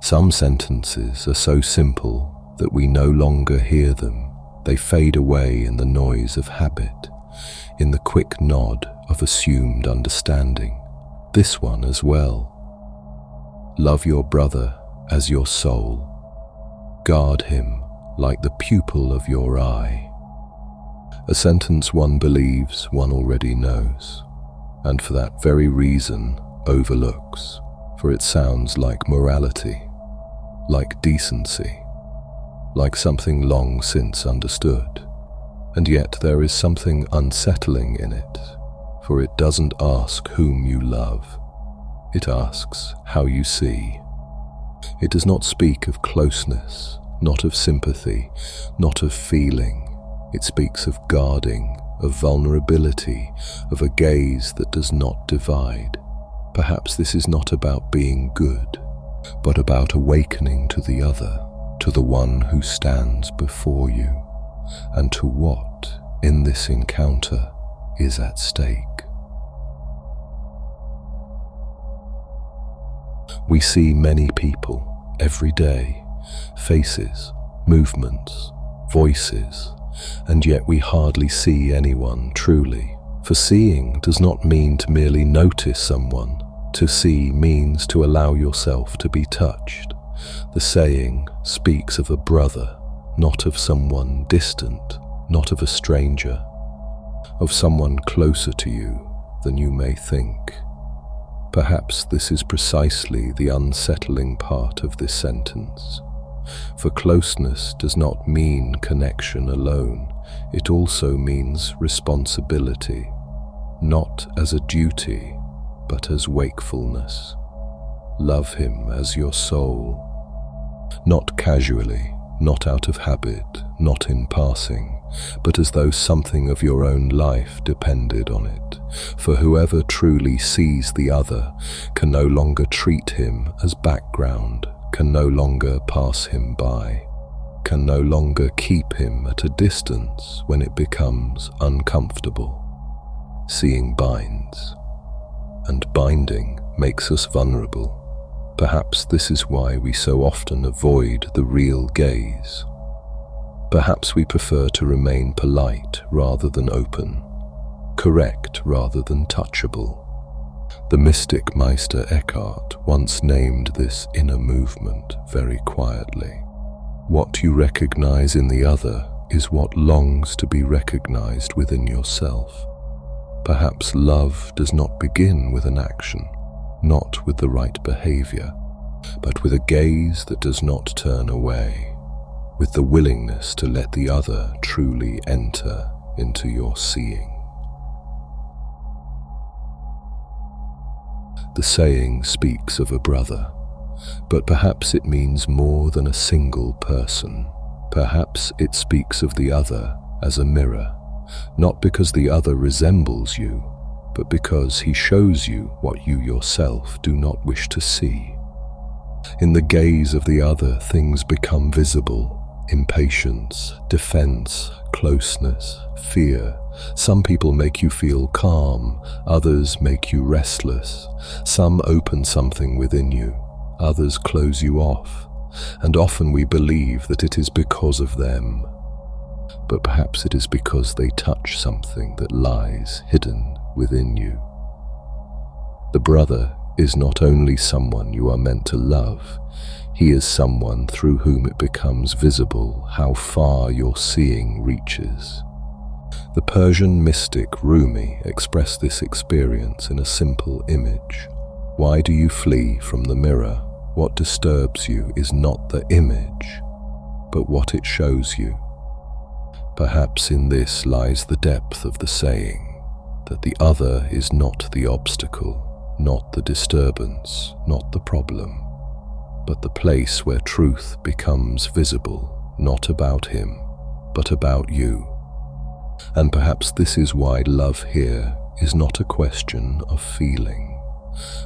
Some sentences are so simple that we no longer hear them. They fade away in the noise of habit, in the quick nod of assumed understanding. This one as well. Love your brother as your soul. Guard him like the pupil of your eye. A sentence one believes one already knows, and for that very reason overlooks, for it sounds like morality, like decency, like something long since understood. And yet there is something unsettling in it, for it doesn't ask whom you love. It asks how you see. It does not speak of closeness, not of sympathy, not of feeling. It speaks of guarding, of vulnerability, of a gaze that does not divide. Perhaps this is not about being good, but about awakening to the other, to the one who stands before you, and to what, in this encounter, is at stake. We see many people every day, faces, movements, voices, and yet we hardly see anyone truly. For seeing does not mean to merely notice someone. To see means to allow yourself to be touched. The saying speaks of a brother, not of someone distant, not of a stranger, of someone closer to you than you may think. Perhaps this is precisely the unsettling part of this sentence. For closeness does not mean connection alone, it also means responsibility, not as a duty, but as wakefulness. Love him as your soul, not casually, not out of habit, not in passing, but as though something of your own life depended on it. For whoever truly sees the other can no longer treat him as background, can no longer pass him by, can no longer keep him at a distance when it becomes uncomfortable. Seeing binds, and binding makes us vulnerable. Perhaps this is why we so often avoid the real gaze. Perhaps we prefer to remain polite rather than open, correct rather than touchable. The mystic Meister Eckhart once named this inner movement very quietly. What you recognize in the other is what longs to be recognized within yourself. Perhaps love does not begin with an action, not with the right behavior, but with a gaze that does not turn away, with the willingness to let the other truly enter into your seeing. The saying speaks of a brother, but perhaps it means more than a single person. Perhaps it speaks of the other as a mirror, not because the other resembles you, but because he shows you what you yourself do not wish to see. In the gaze of the other, things become visible. Impatience, defense, closeness, fear. Some people make you feel calm, others make you restless. Some open something within you, others close you off, and often we believe that it is because of them. But perhaps it is because they touch something that lies hidden within you. The brother is not only someone you are meant to love, he is someone through whom it becomes visible how far your seeing reaches. The Persian mystic Rumi expressed this experience in a simple image. Why do you flee from the mirror? What disturbs you is not the image, but what it shows you. Perhaps in this lies the depth of the saying, that the other is not the obstacle, not the disturbance, not the problem, but the place where truth becomes visible, not about him, but about you. And perhaps this is why love here is not a question of feeling,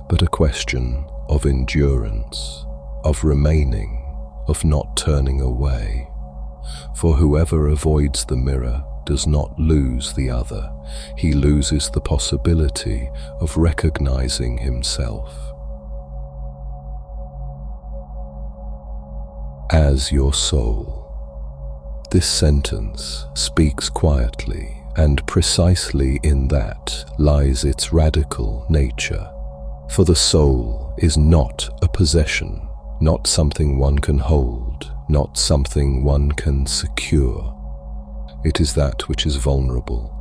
but a question of endurance, of remaining, of not turning away. For whoever avoids the mirror does not lose the other, he loses the possibility of recognizing himself. as your soul. This sentence speaks quietly, and precisely in that lies its radical nature. For the soul is not a possession, not something one can hold, not something one can secure. It is that which is vulnerable,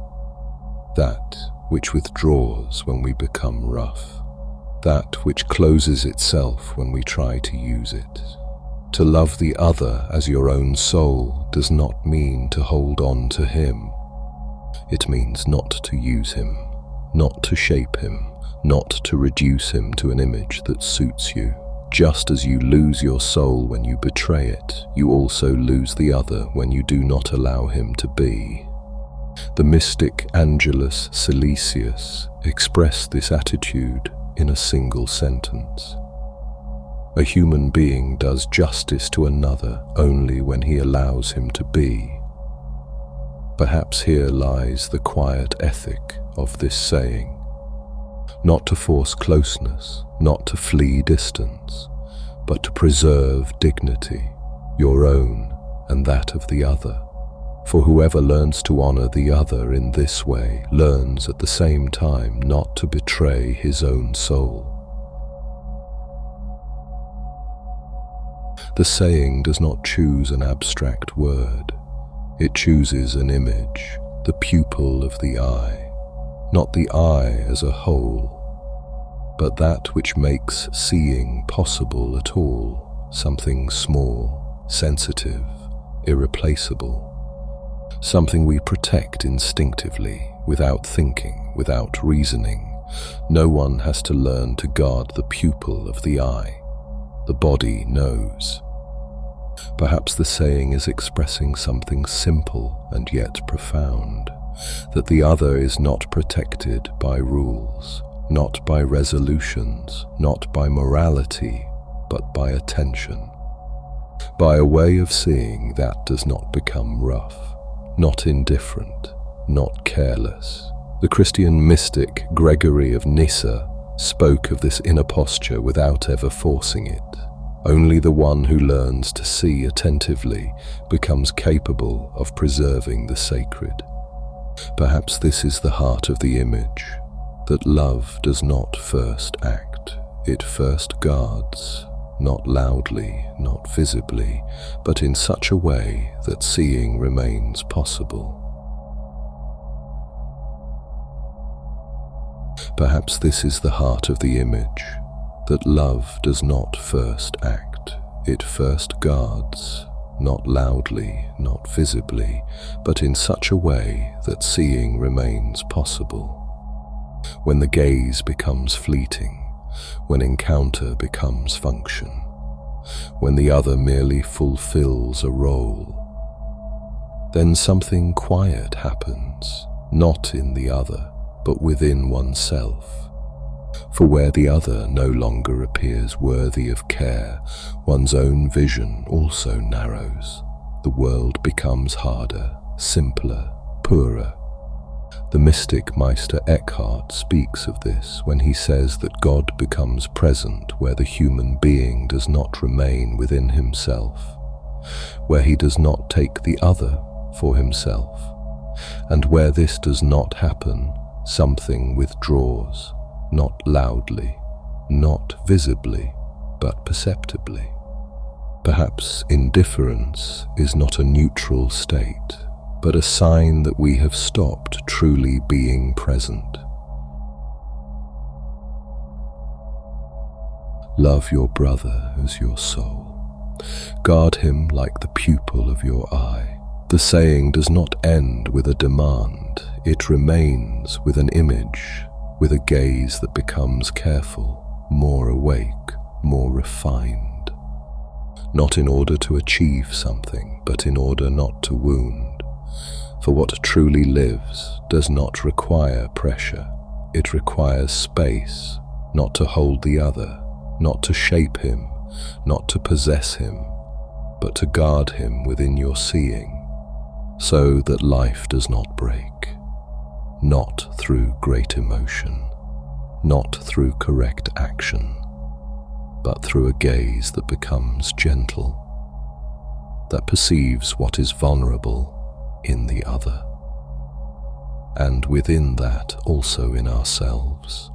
that which withdraws when we become rough, that which closes itself when we try to use it. To love the other as your own soul does not mean to hold on to him. It means not to use him, not to shape him, not to reduce him to an image that suits you. Just as you lose your soul when you betray it, you also lose the other when you do not allow him to be. The mystic Angelus Silesius expressed this attitude in a single sentence. A human being does justice to another only when he allows him to be. Perhaps here lies the quiet ethic of this saying. Not to force closeness, not to flee distance, but to preserve dignity, your own and that of the other. For whoever learns to honor the other in this way learns at the same time not to betray his own soul. The saying does not choose an abstract word. It chooses an image, the pupil of the eye, not the eye as a whole, but that which makes seeing possible at all, something small, sensitive, irreplaceable, something we protect instinctively, without thinking, without reasoning. No one has to learn to guard the pupil of the eye. The body knows. Perhaps the saying is expressing something simple and yet profound, that the other is not protected by rules, not by resolutions, not by morality, but by attention, by a way of seeing that does not become rough, not indifferent, not careless. The Christian mystic Gregory of Nyssa spoke of this inner posture without ever forcing it. Only the one who learns to see attentively becomes capable of preserving the sacred. Perhaps this is the heart of the image, that love does not first act, it first guards, not loudly, not visibly, but in such a way that seeing remains possible. Perhaps this is the heart of the image, that love does not first act, it first guards, not loudly, not visibly, but in such a way that seeing remains possible. When the gaze becomes fleeting, when encounter becomes function, when the other merely fulfills a role, then something quiet happens, not in the other, but within oneself. For where the other no longer appears worthy of care, one's own vision also narrows. The world becomes harder, simpler, poorer. The mystic Meister Eckhart speaks of this when he says that God becomes present where the human being does not remain within himself, where he does not take the other for himself, and where this does not happen, something withdraws. Not loudly, not visibly, but perceptibly. Perhaps indifference is not a neutral state, but a sign that we have stopped truly being present. Love your brother as your soul. Guard him like the pupil of your eye. The saying does not end with a demand, it remains with an image, with a gaze that becomes careful, more awake, more refined. Not in order to achieve something, but in order not to wound. For what truly lives does not require pressure. It requires space, not to hold the other, not to shape him, not to possess him, but to guard him within your seeing, so that life does not break. Not through great emotion, not through correct action, but through a gaze that becomes gentle, that perceives what is vulnerable in the other, and within that also in ourselves.